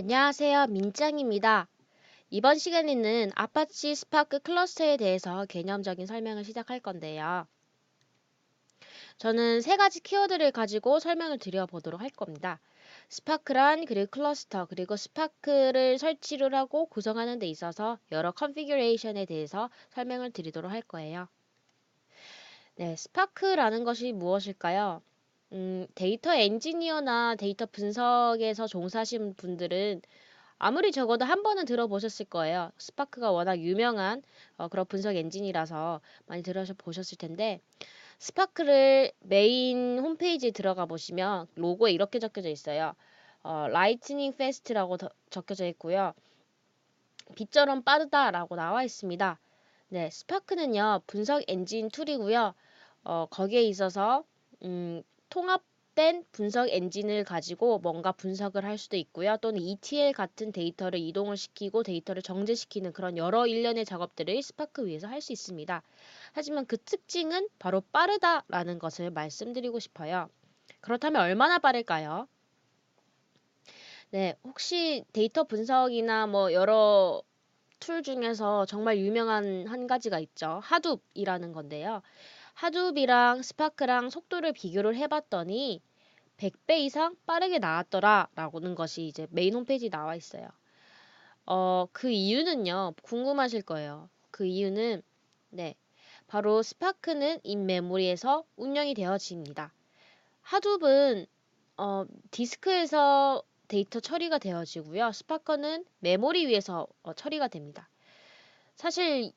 안녕하세요. 민짱입니다. 이번 시간에는 아파치 스파크 클러스터에 대해서 개념적인 설명을 시작할 건데요. 저는 세 가지 키워드를 가지고 설명을 드려보도록 할 겁니다. 스파크란 그리고 클러스터 그리고 스파크를 설치를 하고 구성하는 데 있어서 여러 컨피규레이션에 대해서 설명을 드리도록 할 거예요. 네, 스파크라는 것이 무엇일까요? 데이터 엔지니어나 데이터 분석에서 종사하신 분들은 아무리 적어도 한 번은 들어보셨을 거예요. 스파크가 워낙 유명한 그런 분석 엔진이라서 많이 들어보셨을 텐데, 스파크를 메인 홈페이지에 들어가 보시면 로고에 이렇게 적혀져 있어요. 라이트닝 패스트라고 적혀져 있고요. 빛처럼 빠르다라고 나와 있습니다. 네, 스파크는요, 분석 엔진 툴이고요. 거기에 있어서 통합된 분석 엔진을 가지고 뭔가 분석을 할 수도 있고요. 또는 ETL 같은 데이터를 이동을 시키고 데이터를 정제시키는 그런 여러 일련의 작업들을 스파크 위에서 할 수 있습니다. 하지만 그 특징은 바로 빠르다라는 것을 말씀드리고 싶어요. 그렇다면 얼마나 빠를까요? 네, 혹시 데이터 분석이나 뭐 여러 툴 중에서 정말 유명한 한 가지가 있죠. 하둡이라는 건데요. 하둡이랑 스파크랑 속도를 비교를 해봤더니 100배 이상 빠르게 나왔더라라고는 것이 이제 메인 홈페이지에 나와 있어요. 그 이유는요. 궁금하실 거예요. 그 이유는 네. 바로 스파크는 인메모리에서 운영이 되어집니다. 하둡은 디스크에서 데이터 처리가 되어지고요. 스파커는 메모리 위에서 처리가 됩니다. 사실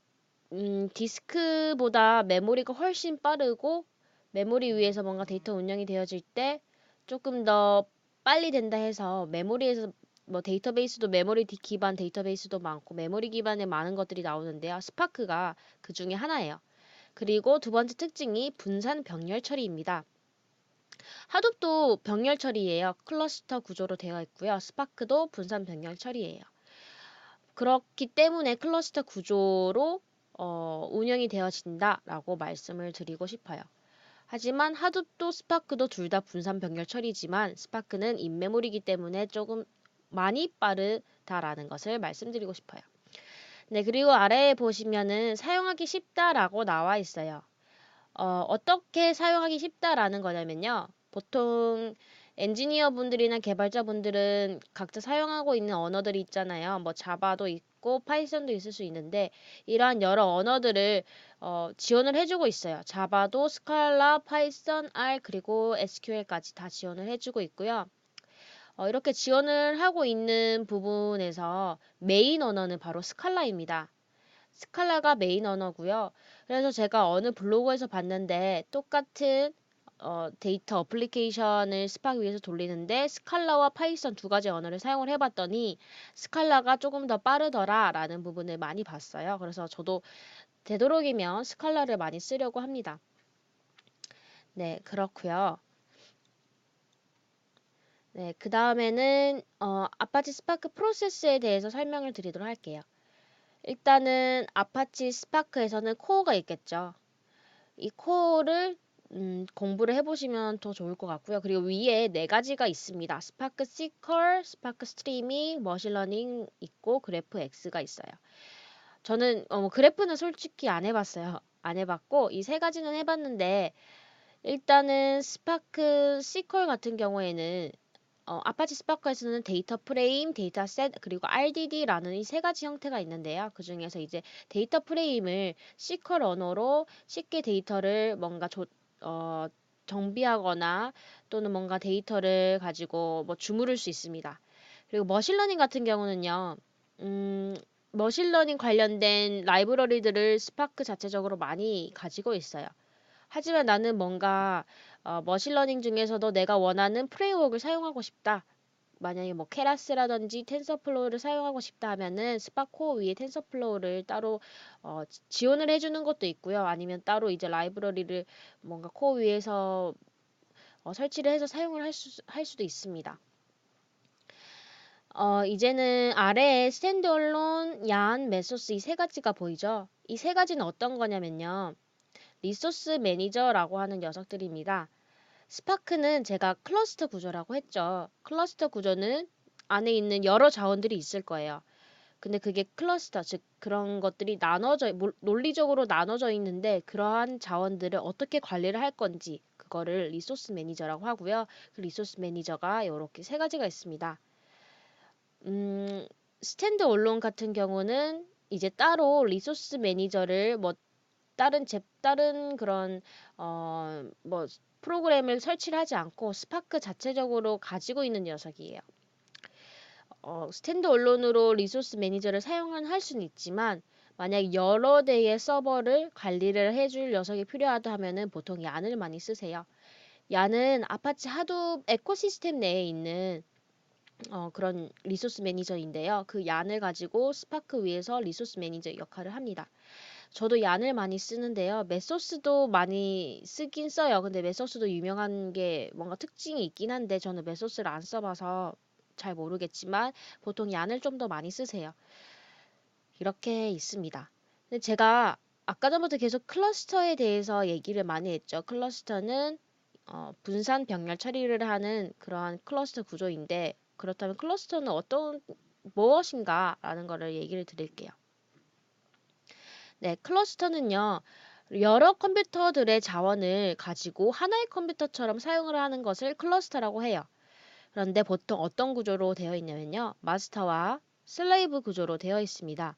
디스크보다 메모리가 훨씬 빠르고 메모리 위에서 뭔가 데이터 운영이 되어질 때 조금 더 빨리 된다 해서 메모리에서 뭐 데이터베이스도 메모리 기반 데이터베이스도 많고 메모리 기반의 많은 것들이 나오는데요. 스파크가 그 중에 하나예요. 그리고 두 번째 특징이 분산 병렬 처리입니다. 하둡도 병렬 처리예요. 클러스터 구조로 되어 있고요. 스파크도 분산 병렬 처리예요. 그렇기 때문에 클러스터 구조로 운영이 되어진다라고 말씀을 드리고 싶어요. 하지만 하둡도 스파크도 둘 다 분산 병렬 처리지만 스파크는 인메모리이기 때문에 조금 많이 빠르다라는 것을 말씀드리고 싶어요. 네, 그리고 아래에 보시면은 사용하기 쉽다라고 나와 있어요. 어떻게 사용하기 쉽다라는 거냐면요. 보통 엔지니어 분들이나 개발자 분들은 각자 사용하고 있는 언어들이 있잖아요. 뭐 자바도 있고 파이썬도 있을 수 있는데 이러한 여러 언어들을 지원을 해주고 있어요. 자바도 스칼라, 파이썬, R 그리고 SQL까지 다 지원을 해주고 있고요. 이렇게 지원을 하고 있는 부분에서 메인 언어는 바로 스칼라입니다. 스칼라가 메인 언어고요. 그래서 제가 어느 블로그에서 봤는데 똑같은 데이터 어플리케이션을 스파크 위에서 돌리는데 스칼라와 파이썬 두 가지 언어를 사용을 해봤더니 스칼라가 조금 더 빠르더라라는 부분을 많이 봤어요. 그래서 저도 되도록이면 스칼라를 많이 쓰려고 합니다. 네, 그렇고요. 네, 그 다음에는 아파치 스파크 프로세스에 대해서 설명을 드리도록 할게요. 일단은 아파치 스파크에서는 코어가 있겠죠. 이 코어를 공부를 해보시면 더 좋을 것 같고요. 그리고 위에 네 가지가 있습니다. 스파크 시컬, 스파크 스트리밍, 머신러닝 있고 그래프 X가 있어요. 저는 그래프는 솔직히 안 해봤어요. 안 해봤고 이 세 가지는 해봤는데 일단은 스파크 시컬 같은 경우에는 아파치 스파크에서는 데이터 프레임, 데이터 셋, 그리고 RDD라는 이 세 가지 형태가 있는데요. 그 중에서 이제 데이터 프레임을 SQL 언어로 쉽게 데이터를 뭔가 어, 정비하거나 또는 뭔가 데이터를 가지고 뭐 주무를 수 있습니다. 그리고 머신러닝 같은 경우는요, 음, 머신러닝 관련된 라이브러리들을 스파크 자체적으로 많이 가지고 있어요. 하지만 나는 뭔가 머신러닝 중에서도 내가 원하는 프레임워크를 사용하고 싶다. 만약에 뭐 케라스라든지 텐서플로우를 사용하고 싶다 하면은 스파코어 위에 텐서플로우를 따로 지원을 해주는 것도 있고요. 아니면 따로 이제 라이브러리를 뭔가 코어 위에서 설치를 해서 사용을 할 수도 있습니다. 이제는 아래에 스탠드얼론, 얀, 메소스 이 세 가지가 보이죠? 이 세 가지는 어떤 거냐면요. 리소스 매니저라고 하는 녀석들입니다. 스파크는 제가 클러스터 구조라고 했죠. 클러스터 구조는 안에 있는 여러 자원들이 있을 거예요. 근데 그게 클러스터, 즉 그런 것들이 논리적으로 나눠져 있는데 그러한 자원들을 어떻게 관리를 할 건지 그거를 리소스 매니저라고 하고요. 그 리소스 매니저가 이렇게 세 가지가 있습니다. 스탠드 얼론 같은 경우는 이제 따로 리소스 매니저를 뭐 다른 그런 뭐 프로그램을 설치를 하지 않고 스파크 자체적으로 가지고 있는 녀석이에요. 스탠드 얼론으로 리소스 매니저를 사용은 할 수는 있지만 만약 여러 대의 서버를 관리를 해줄 녀석이 필요하다 하면은 보통 얀을 많이 쓰세요. 얀은 아파치 하둡 에코시스템 내에 있는 그런 리소스 매니저인데요. 그 얀을 가지고 스파크 위에서 리소스 매니저 역할을 합니다. 저도 얀을 많이 쓰는데요. 메소스도 많이 쓰긴 써요. 근데 메소스도 유명한 게 뭔가 특징이 있긴 한데 저는 메소스를 안 써봐서 잘 모르겠지만 보통 얀을 좀 더 많이 쓰세요. 이렇게 있습니다. 근데 제가 아까 전부터 계속 클러스터에 대해서 얘기를 많이 했죠. 클러스터는 분산 병렬 처리를 하는 그러한 클러스터 구조인데 그렇다면 클러스터는 어떤 무엇인가라는 거를 얘기를 드릴게요. 네, 클러스터는요. 여러 컴퓨터들의 자원을 가지고 하나의 컴퓨터처럼 사용을 하는 것을 클러스터라고 해요. 그런데 보통 어떤 구조로 되어 있냐면요. 마스터와 슬레이브 구조로 되어 있습니다.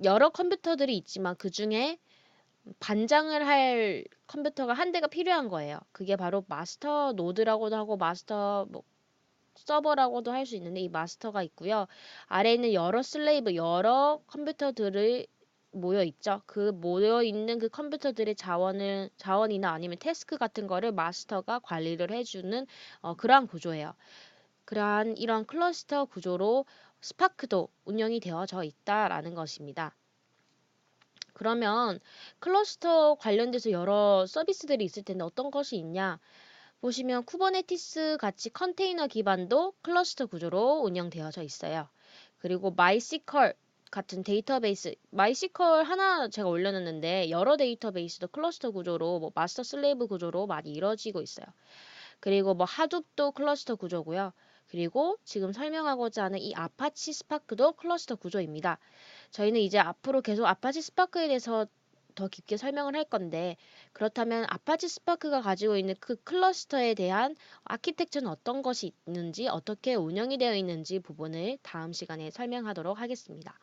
여러 컴퓨터들이 있지만 그 중에 반장을 할 컴퓨터가 한 대가 필요한 거예요. 그게 바로 마스터 노드라고도 하고 마스터 뭐 서버라고도 할 수 있는데 이 마스터가 있고요. 아래에 있는 여러 슬레이브, 여러 컴퓨터들을 모여 있죠. 그 모여 있는 그 컴퓨터들의 자원이나 아니면 태스크 같은 거를 마스터가 관리를 해주는 그러한 구조예요. 그러한 이런 클러스터 구조로 스파크도 운영이 되어져 있다라는 것입니다. 그러면 클러스터 관련돼서 여러 서비스들이 있을 텐데 어떤 것이 있냐? 보시면 쿠버네티스 같이 컨테이너 기반도 클러스터 구조로 운영되어져 있어요. 그리고 마이시컬 같은 데이터베이스, 마이시컬 하나 제가 올려놨는데 여러 데이터베이스도 클러스터 구조로 뭐 마스터 슬레이브 구조로 많이 이루어지고 있어요. 그리고 뭐 하둡도 클러스터 구조고요. 그리고 지금 설명하고자 하는 이 아파치 스파크도 클러스터 구조입니다. 저희는 이제 앞으로 계속 아파치 스파크에 대해서 더 깊게 설명을 할 건데 그렇다면 아파치 스파크가 가지고 있는 그 클러스터에 대한 아키텍처는 어떤 것이 있는지 어떻게 운영이 되어 있는지 부분을 다음 시간에 설명하도록 하겠습니다.